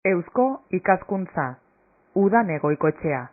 Eusko ikaskuntza, udan egoikoetxea.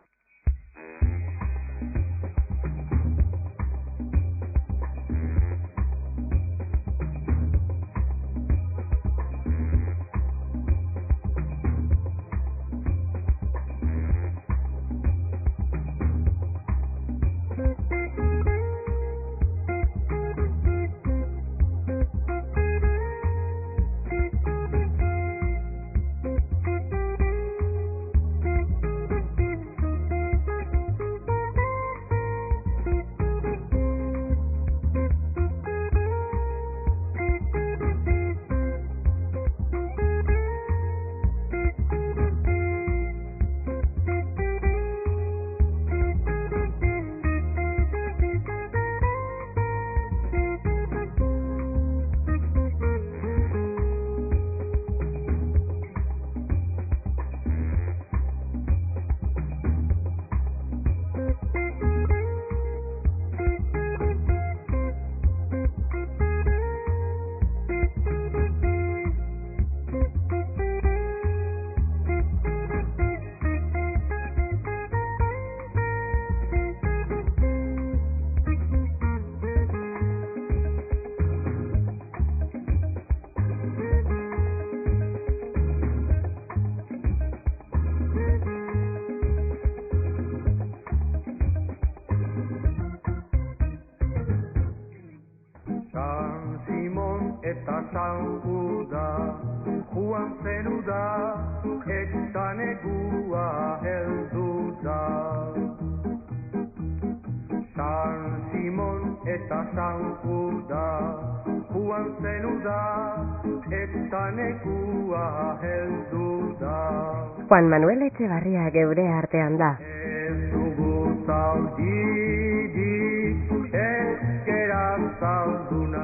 San Simon eta San Juda, Juan zenuda, eta negua heldu da. San Simon eta San Juda, Juan zenuda, eta negua heldu da. Juan Manuel Etxebarria geure artean da. Ez dugu zaudirik,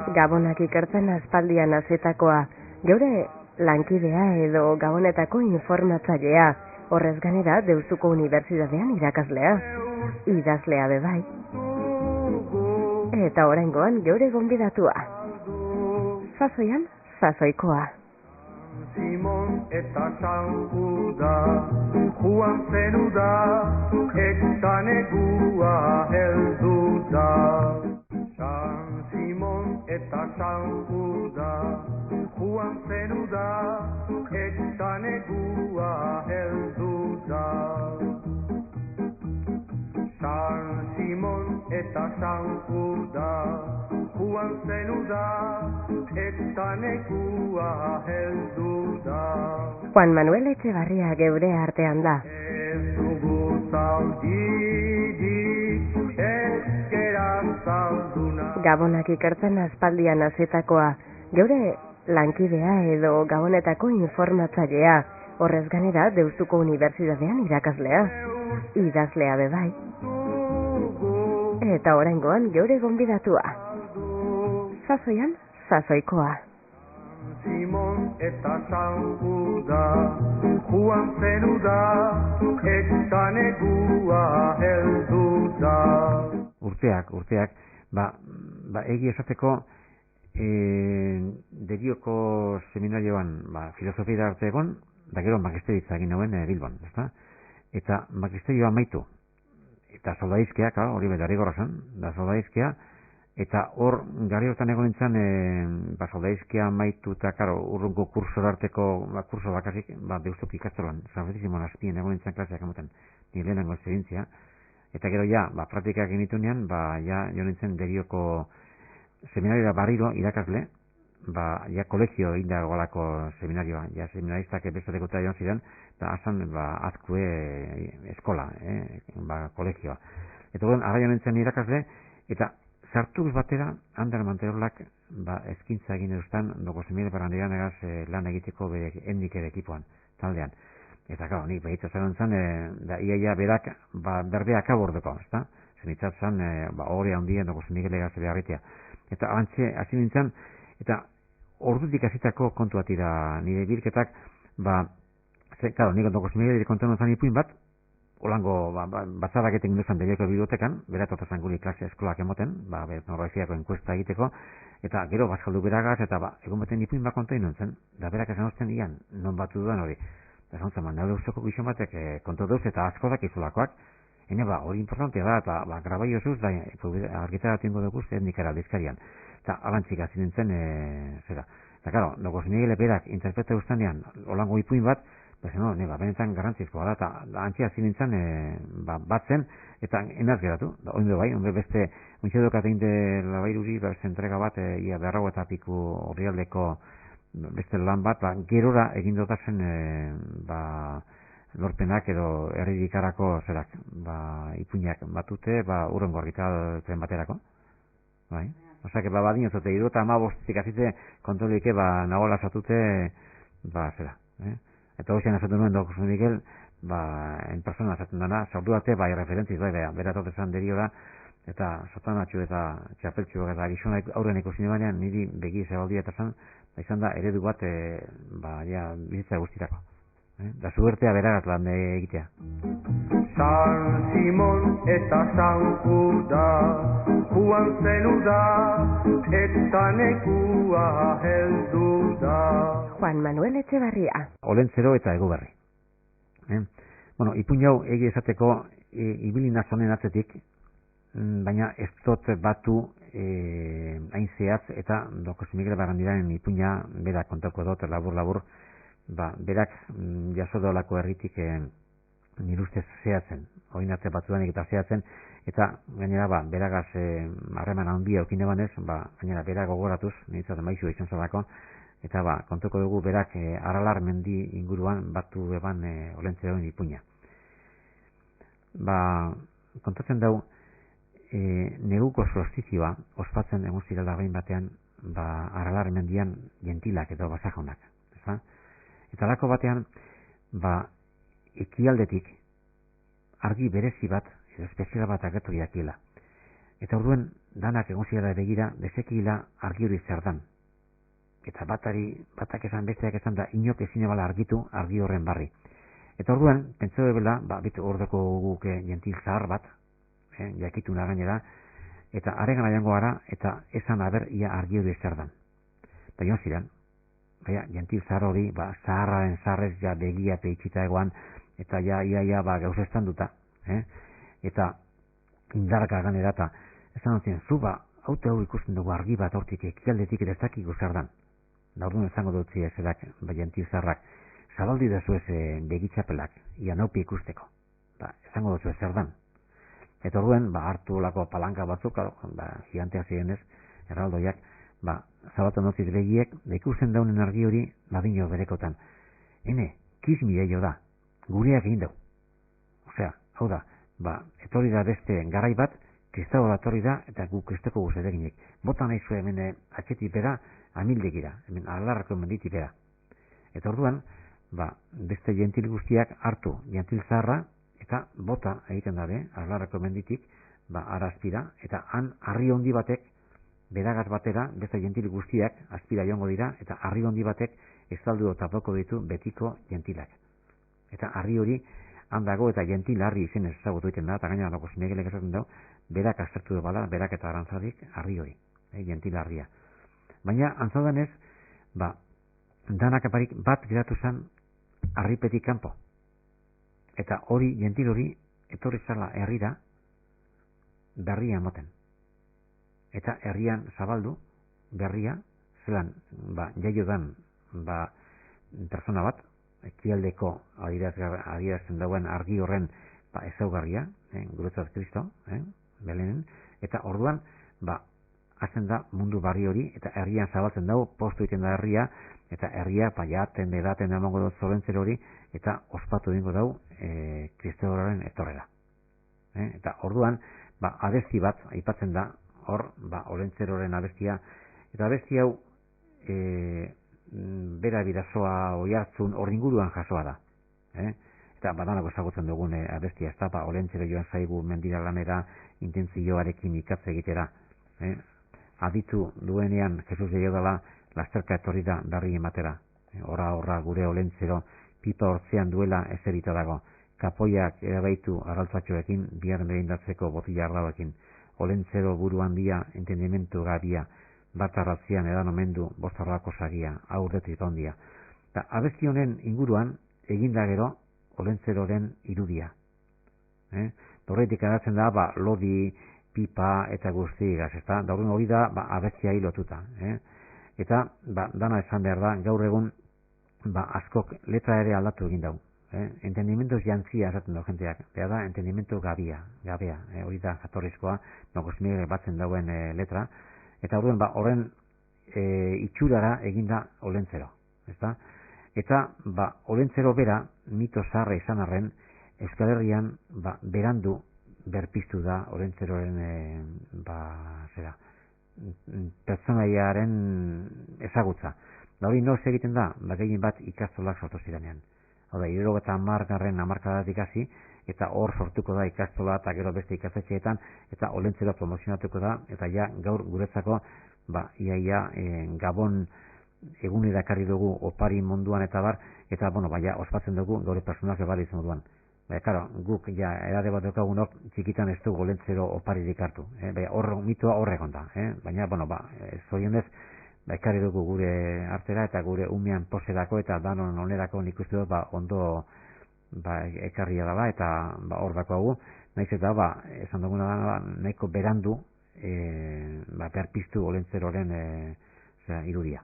Gabonak ikertzen aspaldian azetakoa, geure lankidea edo Gabonetako informatzailea, horrez ganera Deustuko Unibertsitatean irakaslea, idazlea bebai. Eta oraingoan geure gonbidatua. Sasoian, sasoikoa. Simon eta San Juda, Juan zenuda, eta negua heldu da. San Simon eta San Juda, Juan zenuda, eta negua heldu da. San Simon eta San Juda, Juan zenuda, eta negua heldu da. Juan Manuel Etxebarria geure artean da. Ez dugu zaudirik, Gabonak ikertzen aspaldian azetakoa, geure lankidea edo Gabonetako informatzailea, horrez ganera Deustuko Unibertsitatean irakaslea, idazlea bebai. Eta oraingoan geure gonbidatua. Sasoian, sasoikoa. Simon eta San Juda, Juan zenuda, eta negua heldu da. Urteak, egi esateko Derioko seminarioan filosofia arte egon, da gero magisteritza egin nauen Bilbon, ezta? Eta magisterioa amaitu. Eta soldaizkea, hori bedarigorra zen, da soldaizkea, eta hor gari hortan egon nintzen soldaizkea amaitu eta urrunko kurso arteko kurso bakarrik, Deustok ikastolan, San Francisco azpien egon nintzen klaseak emoten, ni lehenengo esperientzia. Eta gero praktikak genitunean, jo nintzen Derioko seminarioa barriro irakasle, kolegio indagoalako seminarioa, seminaristak bestelekuta joan ziren, eta azan azkue eskola, kolegioa. Eta ara jo nintzen irakasle, eta sartuz batera, Ander Manterolak eskintza egin eduztan, doko semile barrandean egaz lan egiteko endik ere ekipoan, taldean. Eta nik behitza zen zen, iaia berak berdeak abordeko, ezta? Zenitzat zen, hori handien doko semile egaz beharritea. Eta hantxe, hasi nintzen, eta ordutik hasitako kontua tira nire bilketak, nik doko semile kontuan zen ipuin bat, holango batzarak egiten duzan Derioko bibliotekan, berat otazan guri klase eskolak emoten, norbaziako enkuesta egiteko, eta gero bazkaldu beragaz, eta egon baten ipuin bat konta inontzen, da berak esan osten ian, non batu dudan hori. Eta zantzama, nahi dauzeko gizon batek kontu dauz eta asko dakizulakoak, hene hori importantea da, eta grabai osuz, da argitara tingo dugu etnikara dizkarian. Eta alantzik hasi nintzen, zera. Eta, karo, Dokos Miguel berak interpreta ustanean, olango ipuin bat, benetan garrantzizkoa da, eta antzi hasi nintzen, batzen, eta enaz geratu. Oinde bai, beste, untxe dokat egin de labairuri, beste entrega bat, ia berrago eta piku horrialdeko beste lan bat, gerora egin dotazen, lorpenak edo herridikarako zerak, ipuinak batute, urrengo argitalpen baterako. Bai. Osea, badin zote, 75 azite kontrolike, nagola zatute, zera. Eta hoxean azatu nuen Dokos Miguel, en persona azaten dana, zaurdu arte, referentziz, beratotezan deriora, eta satanatxu eta txapeltxu eta gizonak aurren ikusi banean, niri begi zebaldia eta zan, izan da eredu bat, bizitza guztirako. Da suertea beragat lan egitea. San Simon eta San Juda, Juan zenu da, eta nekua heldu da. Juan Manuel Etxebarria. Olentzero eta Eguberri. Bueno, ipuin hau egi esateko ibili nazonen atzetik, baina ez dut batu hain zehatz eta Dokos Miguel Barrandiraren ipuina berak kontako dut labur-labur, berak jaso dolako herritik nire ustez zehatzen, oinatze batzudanik eta zehatzen, eta gainera beragaz harreman handia okine banez, gainera berak gogoratuz, nintzat maizu izan zalako, eta kontuko dugu berak Aralar mendi inguruan batu eban Olentzeroen ipuina. Kontatzen dau, neguko solstizioa ospatzen egun zirela behin batean Aralar mendian gentilak edo basajonak. Eta lako batean, ekialdetik argi berezi bat, edo espeziala bat agertu jakiela. Eta orduen, danak egon zirela begira, desekila argi hori zer dan. Eta batak esan, besteak esan da, inok ezin ebala argitu argi horren barri. Eta orduen, pentsatu ebela, bitu ordeko guke gentil zahar bat, jakitu gainera, eta aregan aiango gara, eta esan aber ia argi hori zer dan. Eta joan ziren, gentil zahar hori, zaharraren zaharrez ja begia peitxita egoan, eta ia gauzestan duta. Eta indaraka ganera, eta esan ontzien, zu haute hau ikusten dugu argi bat hortik ekialdetik eta ez dakiko zer dan. Da orduan ezango dutzi ezerak, gentil zaharrak, zabaldi dezu ez begitxapelak, ia naupi ikusteko. Ezango dutzu zer dan. Eta orduen, hartu olako palanka batzuk, gigantea ziren ez, erraldoiak, zabaltan dutziz begiek, ikusten daunen argi hori, badino berekotan. Kismide jo da, gureak egin dau. Osea, hau da, etorri da beste garai bat, kristau da etorri da, eta gu kristeko guzeteginek. Bota nahi zu hemen atxetipera, amildekira, hemen Aralarrako menditipera. Eta orduan, beste gentil guztiak hartu gentil zaharra, eta bota egiten dabe, Aralarrako menditik, arazpira, eta han harri hondi batek, beragaz batera, beste gentil guztiak azpira joango dira, eta harri hondi batek estaldu tapoko ditu betiko gentilak. Eta harri hori handago eta gentil harri izen ezagutu egiten da, eta gainera Dokos Miguelek esaten dago, berak aztertu du bala, berak eta arantzadik harri hori, gentil harria. Baina, antzadanez, danak aparik bat geratu zen harripetik kanpo. Eta hori, gentil hori, etorri zala herrira, berria emoten. Eta herrian zabaldu, berria, zelan, jaio dan, persona bat, ekialdeko adierazten dauen argi horren ezaugarria, guretzat Kristo, Belenen, eta orduan, hasten da mundu barri hori, eta herrian zabaltzen dago, postu egiten da herria, eta herria, jaten edaten emango dut Olentzero hori, eta ospatu egingo dau Kristo horren etorrera. Eta orduan, abesti bat, aipatzen da, hor, Olentzeroren abestia, eta abesti hau, bera bidazoa oihartzun hor inguruan jasoa da. Eta badanako ezagutzen dugun abestia, ez da, Olentzero joan zaigu mendira lanera intentzioarekin ikatze egitera. Aditu duenean, Jesus jaio dela, lasterka etorri da berri ematera. Horra gure Olentzero, pipa hortzean duela ezerita dago. Kapoiak erabaitu arraltzatxoekin, bihar merindatzeko botila arrauekin. Olentzero buru handia, entendimentu gabia, bat arratzian edan omendu bostarrako sagia, aurretik ondia. Eta abesti honen inguruan, eginda gero olentzeroren irudia. Horretik geratzen da, lodi, pipa eta guztigaz, ezta? Da hori da, abestiai lotuta. Eta, dana esan behar da, gaur egun, askok letra ere aldatu egin dau. Entendimentos jantzia esaten du jenteak. Beha da, entendimento gabea. Hori da, jatorrizkoa, nogosmire batzen dauen letra. Eta horren itxurara eginda olentzero. Ezta? Eta, olentzero bera, mito zaharra izan arren, Euskal Herrian, berandu berpiztu da olentzeroren pertsonaiaren ezagutza. Da hori noz egiten da, gehien bat ikastolak sortu ziranean. Hau da, 70. hamarkadatik hasi, eta hor sortuko da ikastola eta gero beste ikastetxeetan, eta olentzero promozionatuko da, eta ja gaur guretzako, iaia Gabon egun edakarri dugu opari munduan eta bar, eta, ospatzen dugu gaur personak ebaliz moduan. Guk ja edade bat daukagunok txikitan ez dugu olentzero oparirik hartu. Mitoa horregon da. Baina, zorionez, ekarri dugu gure artera eta gure umean poserako eta danon onerako nik uste dut ondo ekarria dela eta hor dakoagu. Naiz eta, esan duguna da, nahiko berandu berpiztu olentzeroren irudia.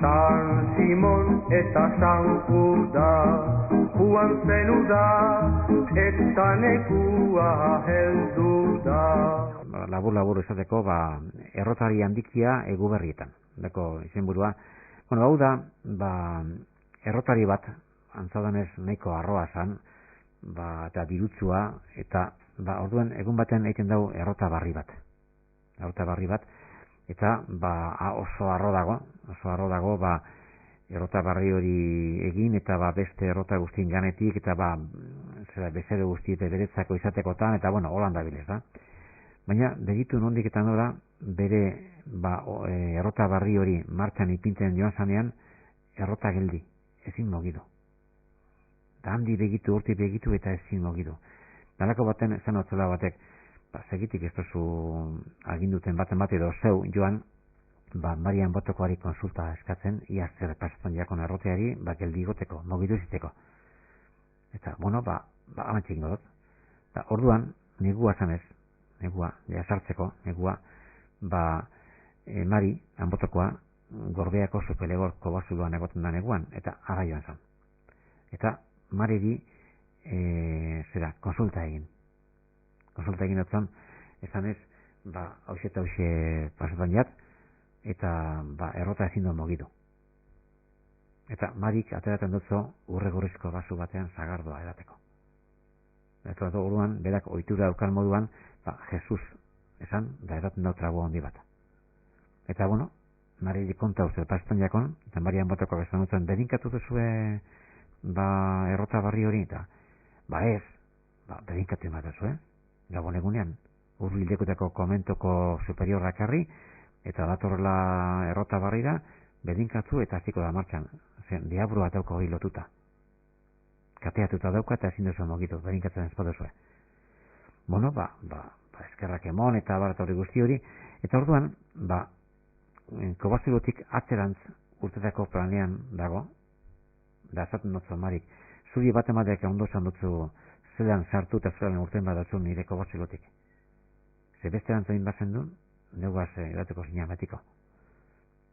San Simon eta San Juda, Juan zelu da, eta nekua heldu da. Labur esateko, errotari handikia eguberrietan. Dako izenburua. Hau da, errotari bat, antzadanez nahiko arroa zan, eta dirutzua, eta orduen egun baten egiten dau errota barri bat. Eta oso arro dago, errota barri hori egin, eta beste errota guztien ganetik, eta bezere guztiet beretzako izatekotan, eta holan dabilez da. Baina, begitu nondik eta nora, bere errota barri hori martxan ipintzen joan zanean, errota geldi, ezin mogido. Da handi begitu, urti begitu, eta ezin mogido. Dalako baten, zen otzela batek, segitik ez duzu aginduten baten bat edo zeu joan, Marian Botokoari konsulta eskatzen, ia zer pasatzen jakon erroteari, geldi goteko, mogidu iziteko. Eta, amantxik dut. Orduan, negua zanez, sartzeko, Mari, Anbotokoa, Gorbeako Zupelegorko basuloan egoten da neguan, eta ara joan zan. Eta, Mariri, konsulta egin. Konsulta egin dutzen, esan ez, hauxe eta hauxe pasatan jat, eta errota ezin duen mogidu. Eta Marik ateratzen dutzo urregurrizko basu batean zagardoa edateko. Eta orduan, berak ohitura daukan moduan, Jesus esan, da edaten dut trago handi bat. Eta Mariri konta uste pasatan jakon, eta Marian Botoko esan dutzen, bedinkatu duzue errota barri hori, eta ez, bedinkatu ematen zuen. Gabon egunean, urbilekutako komentoko superiorrak harri, eta datorrela errota barrira, bedinkatzu eta hasiko da martxan. Diabrua dauka hori lotuta. Kateatuta dauka eta ezin duzu mogitu, bedinkatzen ez poduzue. Eskerrak emon eta hori guzti hori. Eta orduan, kobazulotik atzerantz urtetako planean dago, da esaten dutzu Marik, zuri bat emateak ondo zan dutzu zelan sartu eta zelan urten badatzu nire kobazulotik. Ze beste antzain bazen duen, neugaz edateko zina metiko.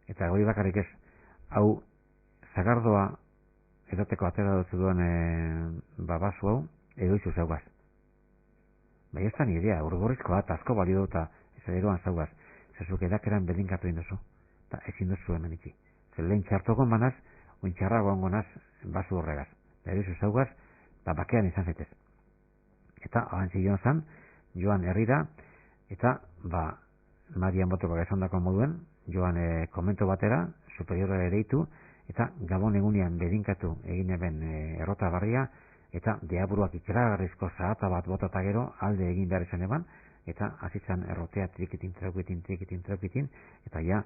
Eta hori bakarrik ez, hau zagardoa edateko atera dutzu duen basu hau, egoizu zaugaz. Bai ez da ni idea, urgorrizkoa eta asko balio eta ez eroan zaugaz, zezuk edakeran bedinkatu indozu, eta ezin duzu hemen itxi. Zer lehen txartokon banaz, oin txarrago ongonaz basu horregaz. Egoizu zaugaz, bakean izan zaitez. Eta abantzi joan zan, joan herrira, eta Marian Botoko esandako moduen, joan komento batera, superiorra deitu, eta Gabon egunean bedinkatu egin eben errota barria, eta deaburuak ikeragarrizko zahata bat botata gero, alde egin behar izan eban, eta azitzan errotea trikitin, eta ja,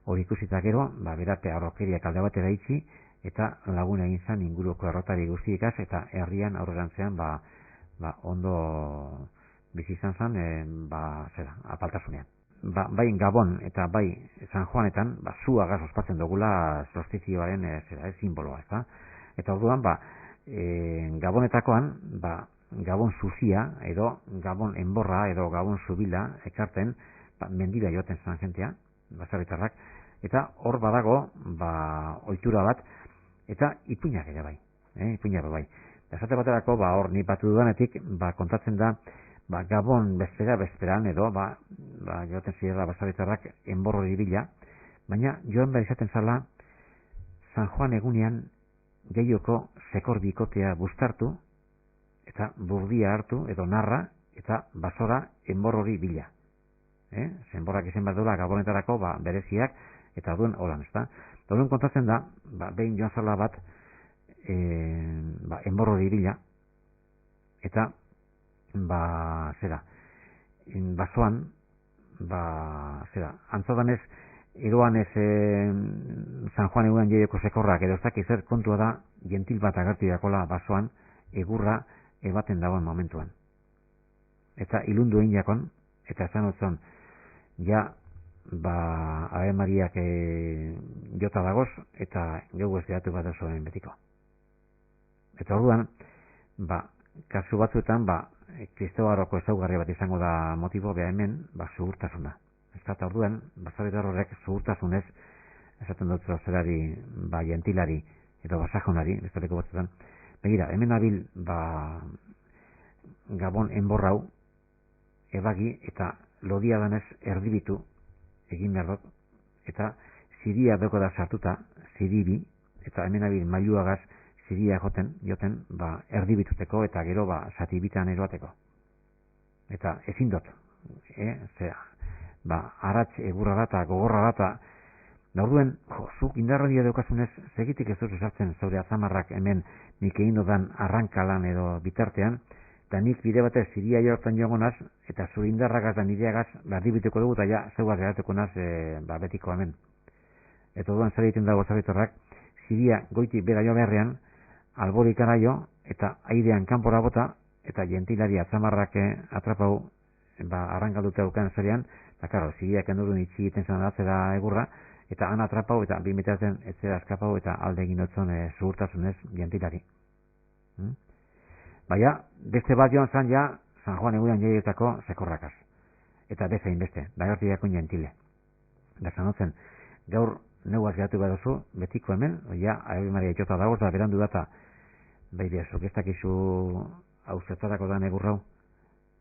hori ikusita gero, berate arrokeriak alde batera itxi, eta laguna egin zan inguruko errotari guztiikaz, eta herrian aurrerantzean, ondo bizi izan zen, apaltasunean. bai Gabon eta bai San Juanetan, zuagaz ospatzen dugula solstizioaren simboloa, ezta? Eta orduan, Gabonetakoan, Gabon zuzia, edo Gabon enborra, edo Gabon zubila, ekarten, mendira joaten zen jentea, baserritarrak, eta hor badago, ohitura bat, eta ipuinak ere bai, ipuinak bai. Esate baterako, hor ni batu dudanetik, kontatzen da, Gabon bezperan, edo, joaten zirela baserritarrak enborrori bila, baina joan behar izaten zala, San Juan egunean, Jaioko sekor bikotea bustartu, eta burdia hartu, edo narra, eta basora enborrori bila. Zenborrak izan behar duela Gabonetarako bereziak, eta duen holan, ezta? Duen kontatzen da, behin joan zala bat, enborrori bila, eta, basoan, antzadanez, eroan ez San Juan eguan Jaioko sekorrak, edo ez dakiz zer kontua da, gentil bat agertu dakola basoan, egurra ebaten dagoen momentuan. Eta ilundu egin jakon, eta esan otzon, Ave Mariak jota dagoz, eta geu ez geratu bat osoen betiko. Eta orduan, kasu batzuetan, Kristobaroko ezaugarri bat izango da motibo hemen, zuhurtasuna. Eta orduan, baserritar horrek zuhurtasunez, esaten dut zerari, gentilari, edo basajonari, besteleko batzuetan, begira, hemen abil, Gabon enborrau, ebagi, eta lodia danez erdibitu, egin behar dut, eta ziria doko da sartuta, ziribi, eta hemen abil mailuagaz, ziria joten, erdibituteko, eta gero, satibitan eroateko. Eta ezin dut, aratz egurra data, gogorra data, orduen, zuk indarra dira daukasunez, segitik ez dut esartzen zaure atzamarrak hemen nik egin dodan arrankalan edo bitartean, eta nik bide batez ziria jortan joangonaz, eta zure indarragaz da nireagaz, erdibituko dugu, eta zeugaz geratuko naz, betiko hemen. Eta orduan zer egiten dago zabetorrak, ziria goiti bera jo beharrean, alborikara jo, eta airean kanpora bota, eta gentilari atzamarrak atrapau, arrankalduta aukan zerean, eta karo, ziriak endurun itxi egiten zen atzera egurra, eta han atrapau, eta 2 metratzen etzera eskapau, eta alde egin dutzen zuhurtasunez gentilari. Baina, beste bat joan zan San Juan egunean Jaiotako sekorrakaz. Eta bezain beste, dagarti jakon gentile. Da sanotzen, gaur neuaz geratu behar duzu, betiko hemen, Ave Maria jota dagoz, da berandu data, beide, zuk izu hau zertarako da egurrau,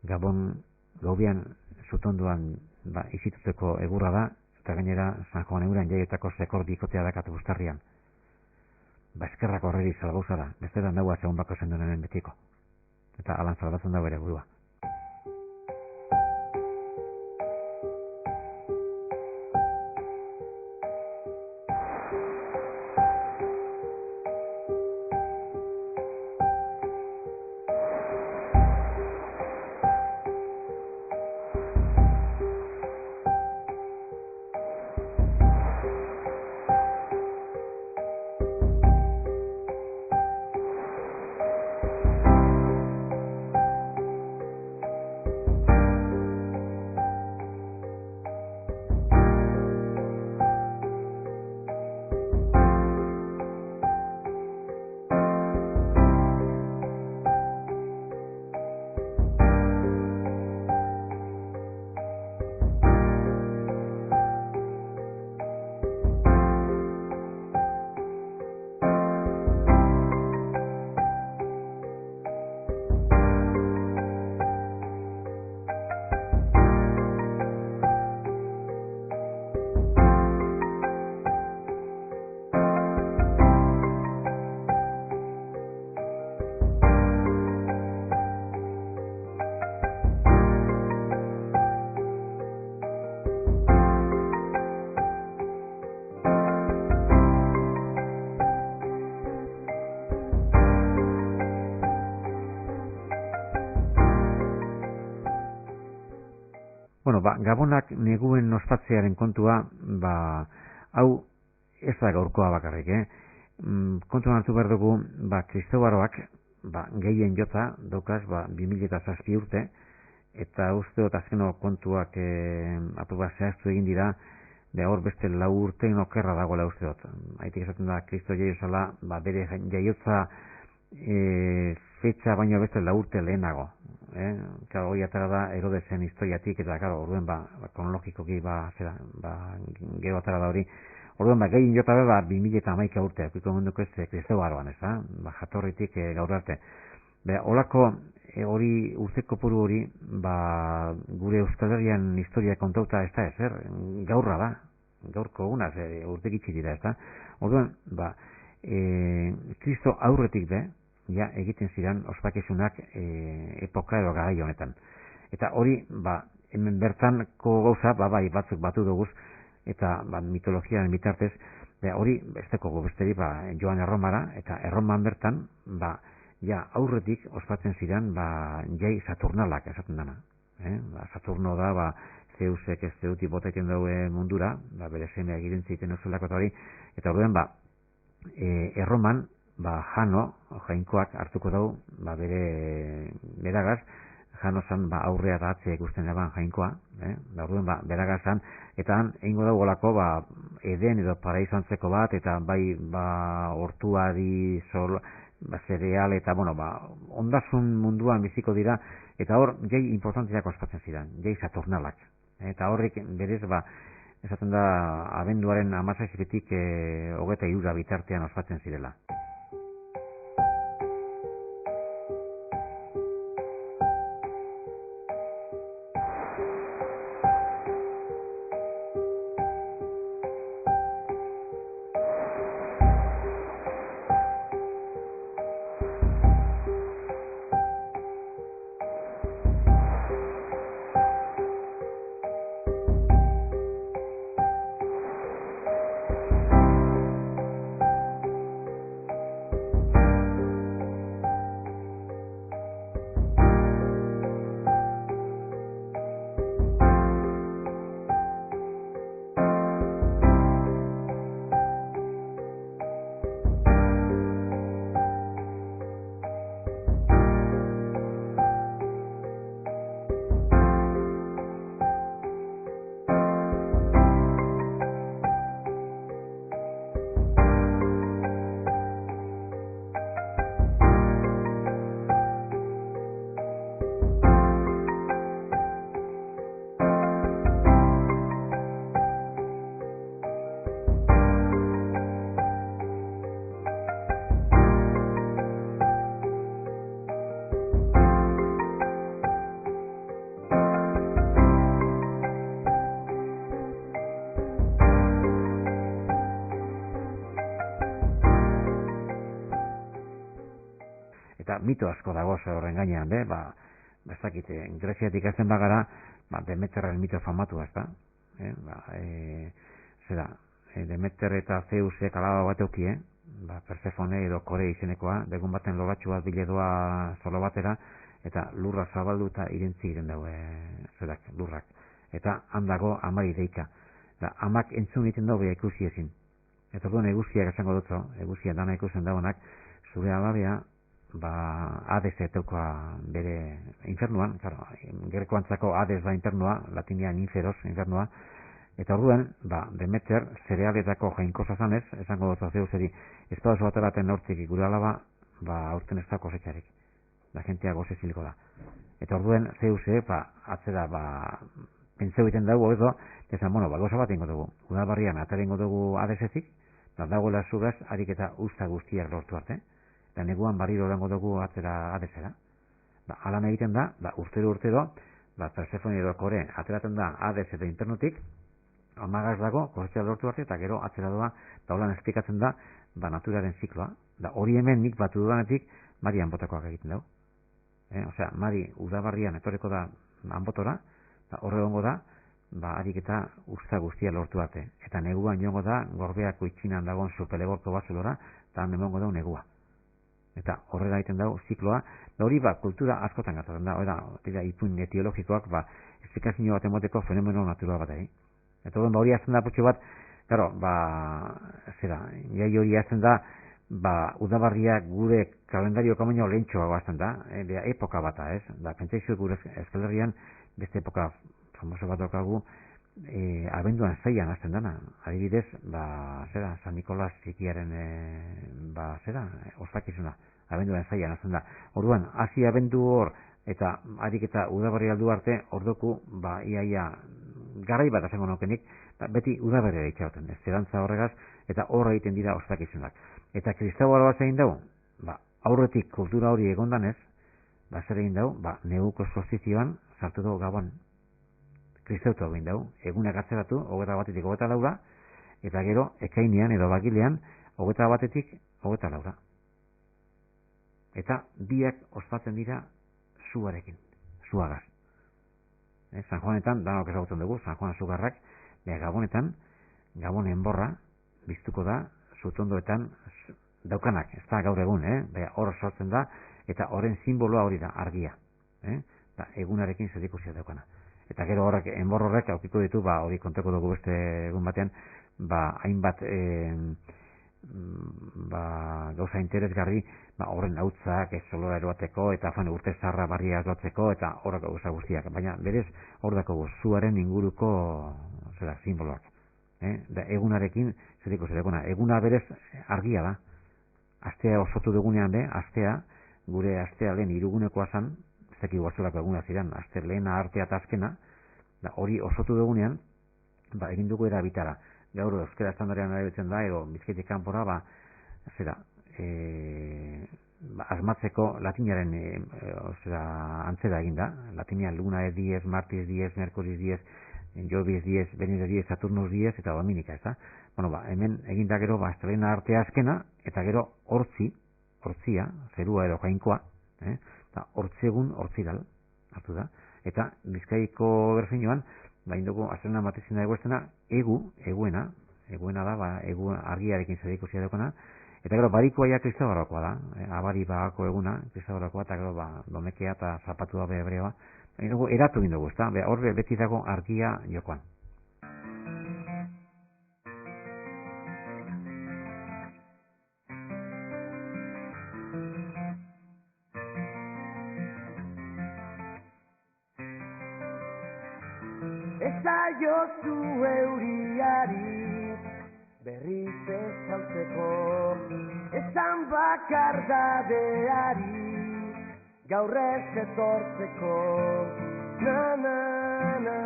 Gabon gaubian zutonduan izituteko egurra da, eta gainera San Juan egunean Jaiotako sekor bikotea dakatu bustarrian. Eskerrak horreri salgauza da, beste da neuaz egun bako zen duen betiko. Eta alan salbatzen dago ere burua. Gabonak neguen ospatzearen kontua, hau ez da gaurkoa bakarrik, kontuan hartu behar dugu, Kristobaroak, gehien jota, daukaz, 2007 urte, eta uste dut azkeno kontuak apur zehaztu egin dira, hor beste 4 urte okerra dagoela uste dut. Haitik esaten da, Kristo jaiozala, bere jaiotza fetxa baino beste 4 urte lehenago. Claro, hori atara da Herodesen historiatik, eta claro, orduen kronologikoki gero atara da hori. Orduen gehien jota be 2011 urte, apiko munduko ez Kristau aroan, ez da? Jatorritik gaur arte. Olako hori urte kopuru hori, gure Euskal Herrian historia kontauta ez da ezer, gaurra da, gaurko unaz, urte gitxi dira, ez da? Orduan, Kristo aurretik be, ja egiten ziren ospakizunak epoka edo garai honetan. Eta hori, hemen bertanko gauza, bai, batzuk batu duguz, eta mitologiaren bitartez, hori, ez dago besteri, joan Erromara, eta Erroman bertan, ja aurretik ospatzen ziren, jai Saturnalak esaten dana. Saturno da, Zeusek ez zeuti botaiten daue mundura, bere semeak irentziten ozelako eta hori, eta orduan, Erroman, Jano, jainkoak hartuko dau, bere beragaz, Jano zan aurrea da atze ikusten eban jainkoa, orduan beragazan, eta han egingo dago olako, Eden edo paraizantzeko bat, eta bai hortuari sol, zereal, eta ondasun munduan biziko dira, eta hor, jai importanteak ospatzen ziren, jai Saturnalak. Eta horrik berez, esaten da, abenduaren 17-tik 23 bitartean ospatzen zirela. Eta mito asko dago horren gainean, ez dakit, Greziatik ikasten bagara, Demeterren mito famatua, ez da? Demeter eta Zeusek alaba bat eukie, Persefone edo Kore izenekoa, begun baten loratxu bat biledoa zolo batera, eta lurra zabalduta irentzi iren daue, lurrak. Eta handago amari deika. Amak entzun egiten dago ikusi ezin. Eta duen eguziak esango dutzo, eguziak dana ikusten dagoenak, zure alabea, Hades eteukoa bere infernuan, gereko antzako Hades da infernua, latinean inferos infernua, eta orduan, Demeter zerealetako jainkosa zanez, esango dut Zeuseri, ez da oso ateraten hortik gure alaba, aurten ez da kosetxarik. La gentea goze ziliko da. Eta orduan, Zeuse, atzera, pentseu egiten dugu, edo, ezan, goza bat ingo dugu. Udabarrian, atera ingo dugu Hadesetik, dagoela zugaz, harik eta usta guztiak lortu arte. Eta neguan barriro erango dugu atzera Hadesera. Alan egiten da, urtero, Persefone edo Kore, ateraten da Hades eta internutik, amagaz dago, kosetxea lortu arte, eta gero atzera doa, holan esplikatzen da, naturaren zikloa. Hori hemen nik batu dudanetik, Mari anbotakoak egiten dugu. Osea, Mari udabarrian etorreko da anbotora, horre hongo da, harik eta usta guztia lortu arte. Eta neguan joango da, gorbeako itxinan dagoen zupelegorko bazelora, eta han emongo da negua. Eta horrela egiten dago zikloa, hori kultura askotan gertatzen da, dira ipuin etiologikoak, esplikazio bat emoteko fenomeno natural bat egin. Eta hori azten da putxo bat, jai hori azten da, udabarriak gure kalendario baino lehentxoago hasten da, epoka bata, ez? Da, pentsaizue gure Euskal Herrian beste epoka famoso bat daukagu, abenduan 6an hasten dana. Adibidez, San Nikolas txikiaren, ospakizuna, abenduan 6an hasten da. Orduan, hasi abendu hor, eta harik eta udabarri aldu arte, orduko, iaia, garai bat azango nukenik, beti udabarria itxauten, zerantza horregaz, eta horra egiten dira ospakizunak. Eta kristauara bat egin dugu, aurretik kultura hori egondanez, zer egin dugu, neguko solstizioan sartu dugu Gabon. Kristautu egin dugu, egunak atzeratu, 21-tik 24, eta gero, ekainean edo bagilean, 21-tik 24. Eta biak ospatzen dira zuarekin, zuagaz. San Juanetan, danok ezagutzen dugu, San Juan Zugarrak, Gabonetan, Gabon enborra, biztuko da, zutondoetan daukanak, ez da gaur egun, hor sortzen da, eta horren simboloa hori da, argia. Egunarekin zerikusia daukana. Eta gero horrek, enbor horrek, aukiko ditu, hori konteko dugu beste egun batean, hainbat gauza interesgarri, horren hautzak, solora eroateko, eta urte zarra barria eroatzeko, eta horrek gauza guztiak. Baina, berez, hor dako zuaren inguruko simboloak. Egunarekin zeriko zerekona. Eguna berez argia da. Astea osotu dugunean astea, gure astea lehen hirugunekoa zan, ez dakik guazulako eguna ziren, aste lehena, artea eta azkena, hori osotu dugunean, egin dugu erabitara. Gaur euskera estandarean erabiltzen da, edo Bizkaitik kanpora, asmatzeko latinaren antzera egin da. Latinean luna ez diez, martis diez, merkuris diez, Jovis diez, Venus diez, Saturnus diez, eta Dominika, ez da? Hemen eginda gero, estelena artea azkena, eta gero hortzia, zerua edo jainkoa, hortzegun hortziral, hartu da. Eta Bizkaiko berzinoan, dugu, azterena matezina eguestena, eguena da, egu argiarekin zerikusia daukana, eta gero, barikoa ja kristabarrakoa da, abari bagako eguna, kristabarrakoa, eta gero, domekea eta zapatua behebreoa, eratu egin dugu, ezta? Horre beti dago argia jokoan. Ezaiozu euriari berriz ezautzeko, esan bakardadeari gaur ez etortzeko. Na na na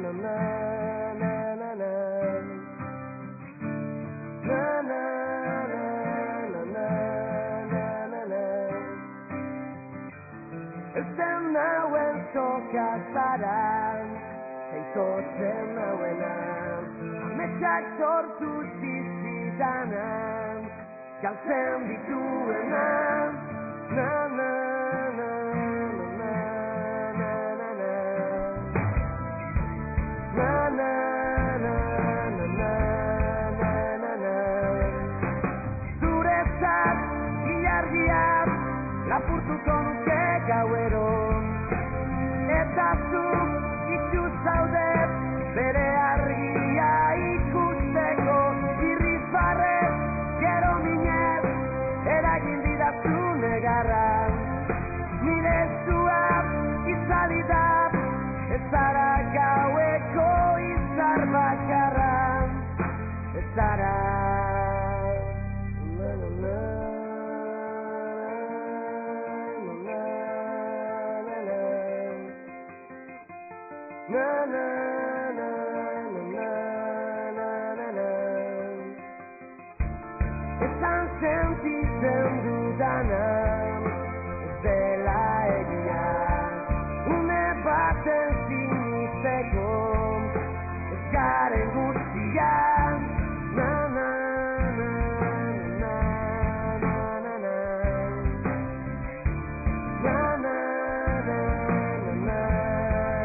na na na na na na na na na na na. Ezen nauen sokazaran, eitotzen nauenan, ametsak sortu zizidanan, galtzen dituenan. Na na na na na na na na na na na na na na. Zuretzat ilargiak lapurtuko nuke gauero, eta zu itxu zaude bere argia ikusteko. Irribarrez gero minez eragin didazu negarra, nire zua izali da, ez zara gaueko izar bakarra, ez zara. Na na na na na na na na. Esan sentitzen dudana ez dela egia, une baten sinisteko ez garen guztian. Na na na na na na na na na na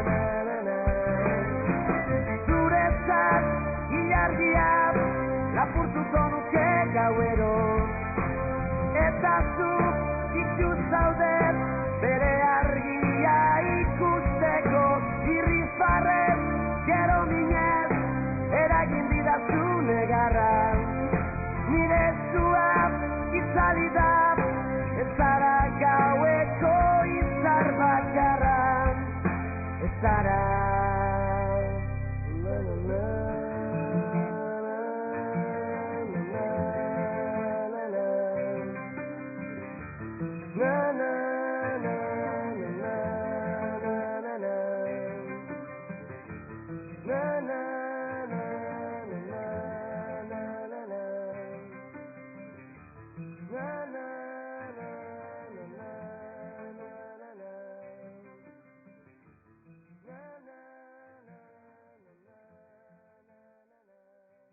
na na na. Zuretzat ilargia lapurtuko nuke gauero, eta zu zara